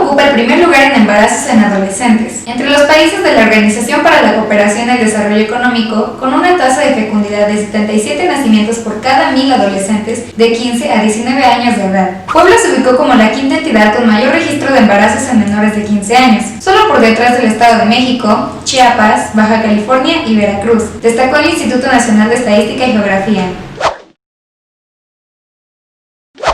ocupa el primer lugar en embarazos en adolescentes. Entre los países de la Organización para la Cooperación y el Desarrollo Económico, con una tasa de fecundidad de 77 nacimientos por cada 1000 adolescentes de 15 a 19 años de edad. Puebla se ubicó como la quinta entidad con mayor registro de embarazos en menores de 15 años, solo por detrás del Estado de México, Chiapas, Baja California y Veracruz, destacó el Instituto Nacional de Estadística y Geografía.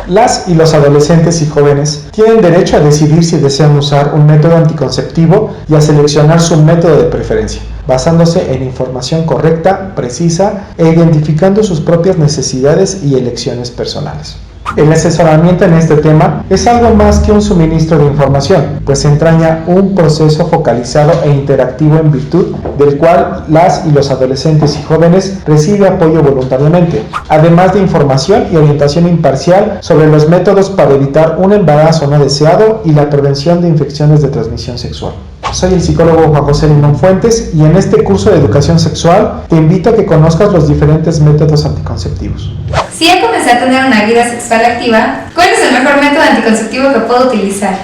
Las y los adolescentes y jóvenes tienen derecho a decidir si desean usar un método anticonceptivo y a seleccionar su método de preferencia, basándose en información correcta, precisa e identificando sus propias necesidades y elecciones personales. El asesoramiento en este tema es algo más que un suministro de información, pues entraña un proceso focalizado e interactivo en virtud del cual las y los adolescentes y jóvenes reciben apoyo voluntariamente, además de información y orientación imparcial sobre los métodos para evitar un embarazo no deseado y la prevención de infecciones de transmisión sexual. Soy el psicólogo Juan José Limón Fuentes y en este curso de educación sexual te invito a que conozcas los diferentes métodos anticonceptivos. Si ya comencé a tener una vida sexual activa, ¿cuál es el mejor método anticonceptivo que puedo utilizar?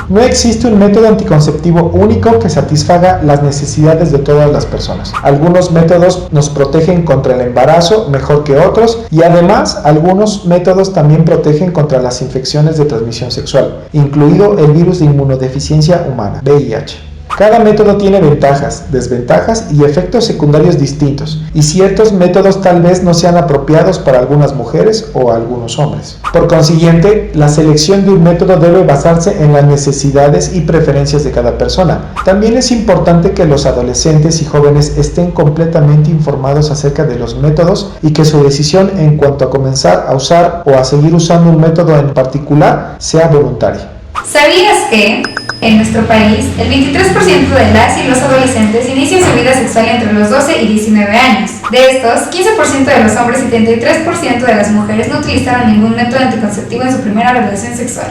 No existe un método anticonceptivo único que satisfaga las necesidades de todas las personas. Algunos métodos nos protegen contra el embarazo mejor que otros y además algunos métodos también protegen contra las infecciones de transmisión sexual, incluido el virus de inmunodeficiencia humana, VIH. Cada método tiene ventajas, desventajas y efectos secundarios distintos, y ciertos métodos tal vez no sean apropiados para algunas mujeres o algunos hombres. Por consiguiente, la selección de un método debe basarse en las necesidades y preferencias de cada persona. También es importante que los adolescentes y jóvenes estén completamente informados acerca de los métodos y que su decisión en cuanto a comenzar a usar o a seguir usando un método en particular sea voluntaria. ¿Sabías que en nuestro país el 23% de las y los adolescentes inician su vida sexual entre los 12 y 19 años? De estos, 15% de los hombres y 33% de las mujeres no utilizaron ningún método anticonceptivo en su primera relación sexual.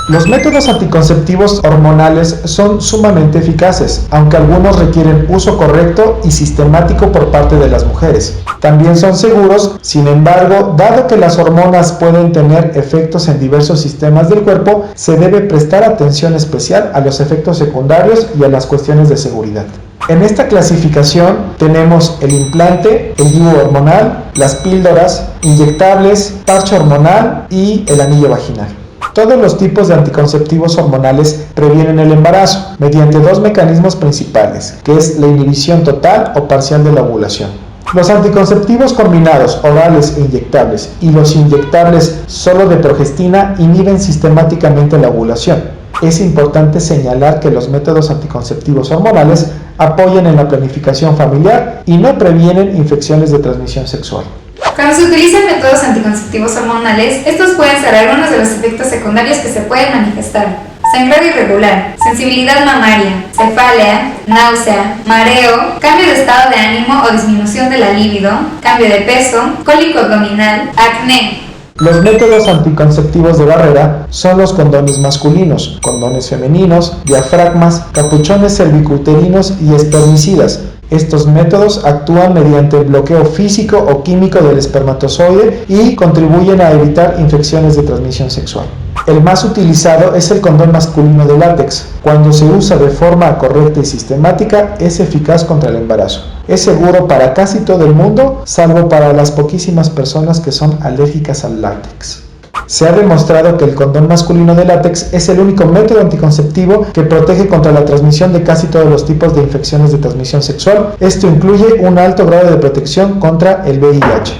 Los métodos anticonceptivos hormonales son sumamente eficaces, aunque algunos requieren uso correcto y sistemático por parte de las mujeres. También son seguros, sin embargo, dado que las hormonas pueden tener efectos en diversos sistemas del cuerpo, se debe prestar atención especial a los efectos secundarios y a las cuestiones de seguridad. En esta clasificación tenemos el implante, el DIU hormonal, las píldoras, inyectables, parche hormonal y el anillo vaginal. Todos los tipos de anticonceptivos hormonales previenen el embarazo mediante dos mecanismos principales, que es la inhibición total o parcial de la ovulación. Los anticonceptivos combinados, orales e inyectables, y los inyectables solo de progestina inhiben sistemáticamente la ovulación. Es importante señalar que los métodos anticonceptivos hormonales apoyan en la planificación familiar y no previenen infecciones de transmisión sexual. Cuando se utilizan métodos anticonceptivos hormonales, estos pueden ser algunos de los efectos secundarios que se pueden manifestar: sangrado irregular, sensibilidad mamaria, cefalea, náusea, mareo, cambio de estado de ánimo o disminución de la libido, cambio de peso, cólico abdominal, acné. Los métodos anticonceptivos de barrera son los condones masculinos, condones femeninos, diafragmas, capuchones cervicouterinos y espermicidas. Estos métodos actúan mediante el bloqueo físico o químico del espermatozoide y contribuyen a evitar infecciones de transmisión sexual. El más utilizado es el condón masculino de látex. Cuando se usa de forma correcta y sistemática, es eficaz contra el embarazo. Es seguro para casi todo el mundo, salvo para las poquísimas personas que son alérgicas al látex. Se ha demostrado que el condón masculino de látex es el único método anticonceptivo que protege contra la transmisión de casi todos los tipos de infecciones de transmisión sexual. Esto incluye un alto grado de protección contra el VIH.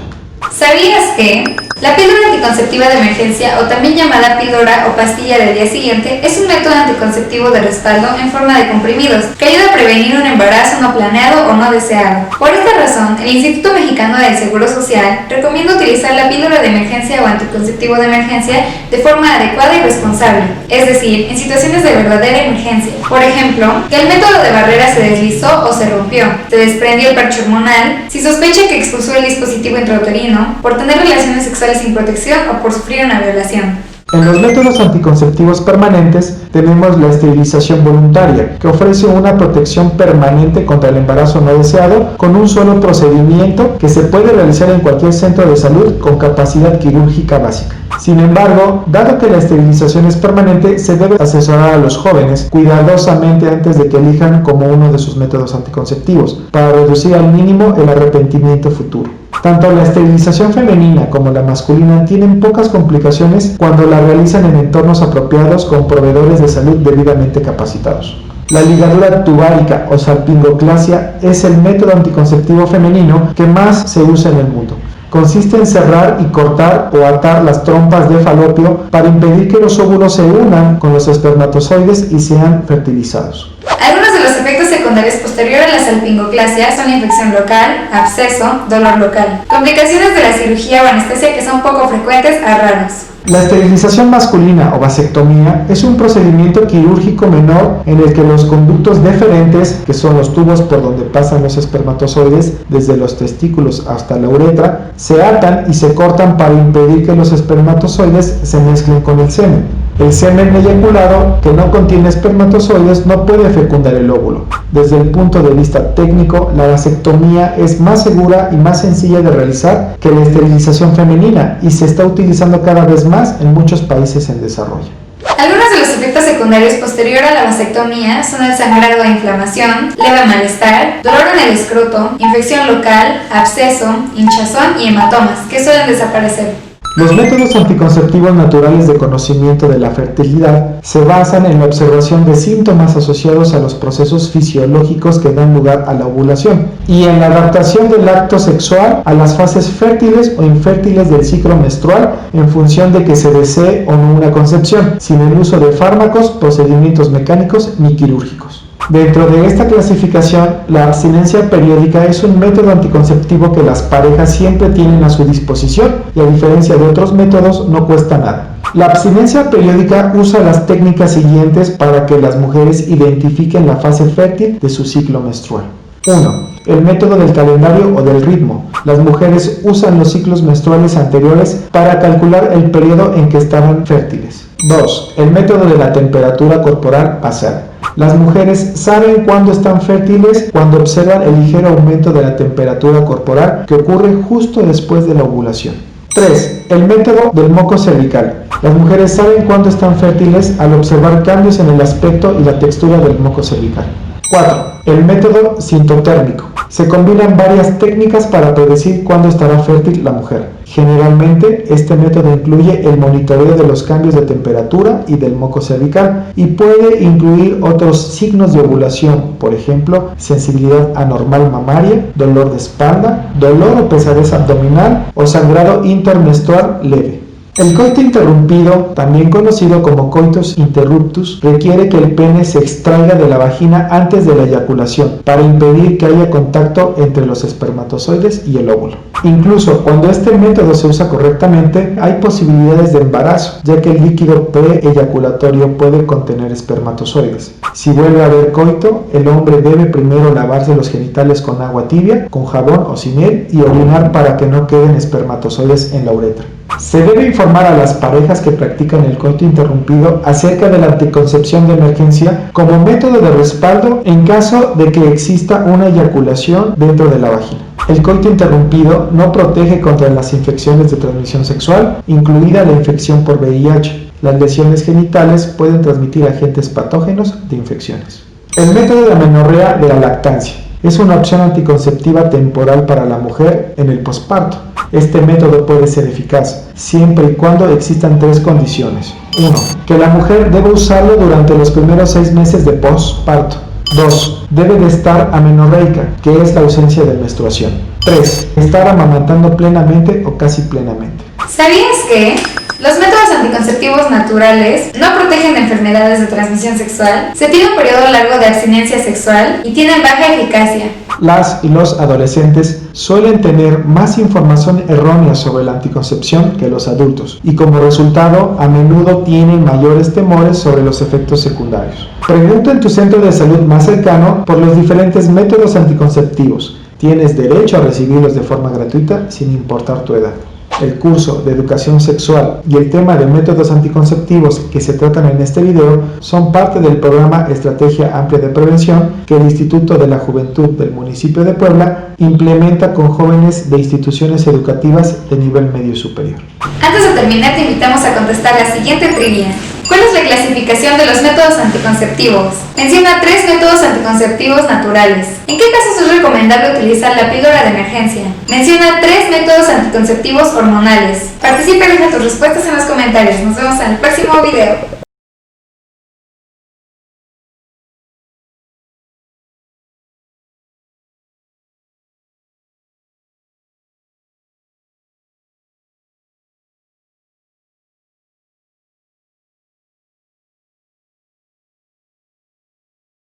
¿Sabías que la píldora anticonceptiva de emergencia, o también llamada píldora o pastilla del día siguiente, es un método anticonceptivo de respaldo en forma de comprimidos que ayuda a prevenir un embarazo no planeado o no deseado? Por esta razón, el Instituto Mexicano del Seguro Social recomienda utilizar la píldora de emergencia o anticonceptivo de emergencia de forma adecuada y responsable, es decir, en situaciones de verdadera emergencia. Por ejemplo, que el método de barrera se deslizó o se rompió, se desprendió el parche hormonal, si sospecha que expulsó el dispositivo intrauterino, por tener relaciones sexuales sin protección o por sufrir una violación. En los métodos anticonceptivos permanentes tenemos la esterilización voluntaria, que ofrece una protección permanente contra el embarazo no deseado con un solo procedimiento que se puede realizar en cualquier centro de salud con capacidad quirúrgica básica. Sin embargo, dado que la esterilización es permanente, se debe asesorar a los jóvenes cuidadosamente antes de que elijan como uno de sus métodos anticonceptivos, para reducir al mínimo el arrepentimiento futuro. Tanto la esterilización femenina como la masculina tienen pocas complicaciones cuando la realizan en entornos apropiados con proveedores de salud debidamente capacitados. La ligadura tubárica o salpingoclasia es el método anticonceptivo femenino que más se usa en el mundo. Consiste en cerrar y cortar o atar las trompas de falopio para impedir que los óvulos se unan con los espermatozoides y sean fertilizados. Algunos de los efectos secundarios posteriores a la salpingoclasia son infección local, absceso, dolor local, complicaciones de la cirugía o anestesia que son poco frecuentes a raros. La esterilización masculina o vasectomía es un procedimiento quirúrgico menor en el que los conductos deferentes, que son los tubos por donde pasan los espermatozoides desde los testículos hasta la uretra, se atan y se cortan para impedir que los espermatozoides se mezclen con el semen. El semen eyaculado que no contiene espermatozoides no puede fecundar el óvulo. Desde el punto de vista técnico, la vasectomía es más segura y más sencilla de realizar que la esterilización femenina y se está utilizando cada vez más en muchos países en desarrollo. Algunos de los efectos secundarios posterior a la vasectomía son el sangrado e inflamación, leve malestar, dolor en el escroto, infección local, absceso, hinchazón y hematomas, que suelen desaparecer. Los métodos anticonceptivos naturales de conocimiento de la fertilidad se basan en la observación de síntomas asociados a los procesos fisiológicos que dan lugar a la ovulación y en la adaptación del acto sexual a las fases fértiles o infértiles del ciclo menstrual en función de que se desee o no una concepción, sin el uso de fármacos, procedimientos mecánicos ni quirúrgicos. Dentro de esta clasificación, la abstinencia periódica es un método anticonceptivo que las parejas siempre tienen a su disposición y a diferencia de otros métodos no cuesta nada. La abstinencia periódica usa las técnicas siguientes para que las mujeres identifiquen la fase fértil de su ciclo menstrual. 1. El método del calendario o del ritmo. Las mujeres usan los ciclos menstruales anteriores para calcular el periodo en que estaban fértiles. 2. El método de la temperatura corporal basal. Las mujeres saben cuándo están fértiles cuando observan el ligero aumento de la temperatura corporal que ocurre justo después de la ovulación. 3. El método del moco cervical. Las mujeres saben cuándo están fértiles al observar cambios en el aspecto y la textura del moco cervical. 4. El método sintotérmico. Se combinan varias técnicas para predecir cuándo estará fértil la mujer. Generalmente, este método incluye el monitoreo de los cambios de temperatura y del moco cervical y puede incluir otros signos de ovulación, por ejemplo, sensibilidad anormal mamaria, dolor de espalda, dolor o pesadez abdominal o sangrado intermenstrual leve. El coito interrumpido, también conocido como coitus interruptus, requiere que el pene se extraiga de la vagina antes de la eyaculación para impedir que haya contacto entre los espermatozoides y el óvulo. Incluso cuando este método se usa correctamente, hay posibilidades de embarazo, ya que el líquido preeyaculatorio puede contener espermatozoides. Si vuelve a haber coito, el hombre debe primero lavarse los genitales con agua tibia, con jabón o sin él y orinar para que no queden espermatozoides en la uretra. Se debe informar a las parejas que practican el coito interrumpido acerca de la anticoncepción de emergencia como método de respaldo en caso de que exista una eyaculación dentro de la vagina. El coito interrumpido no protege contra las infecciones de transmisión sexual, incluida la infección por VIH. Las lesiones genitales pueden transmitir agentes patógenos de infecciones. El método de amenorrea de la lactancia. Es una opción anticonceptiva temporal para la mujer en el posparto. Este método puede ser eficaz, siempre y cuando existan tres condiciones. 1. Que la mujer debe usarlo durante los primeros 6 meses de posparto. 2. Debe de estar amenorreica, que es la ausencia de menstruación. 3. Estar amamantando plenamente o casi plenamente. ¿Sabías que los métodos anticonceptivos naturales no protegen de enfermedades de transmisión sexual? Se tiene un periodo largo de abstinencia sexual y tienen baja eficacia. Las y los adolescentes suelen tener más información errónea sobre la anticoncepción que los adultos y como resultado a menudo tienen mayores temores sobre los efectos secundarios. Pregunta en tu centro de salud más cercano por los diferentes métodos anticonceptivos. Tienes derecho a recibirlos de forma gratuita sin importar tu edad. El curso de educación sexual y el tema de métodos anticonceptivos que se tratan en este video son parte del programa Estrategia Amplia de Prevención que el Instituto de la Juventud del municipio de Puebla implementa con jóvenes de instituciones educativas de nivel medio superior. Antes de terminar, te invitamos a contestar la siguiente trivia. ¿Cuál es la clasificación de los métodos anticonceptivos? Menciona 3 métodos anticonceptivos naturales. ¿En qué casos es recomendable utilizar la píldora de emergencia? Menciona 3 métodos anticonceptivos hormonales. Participa y deja tus respuestas en los comentarios. Nos vemos en el próximo video.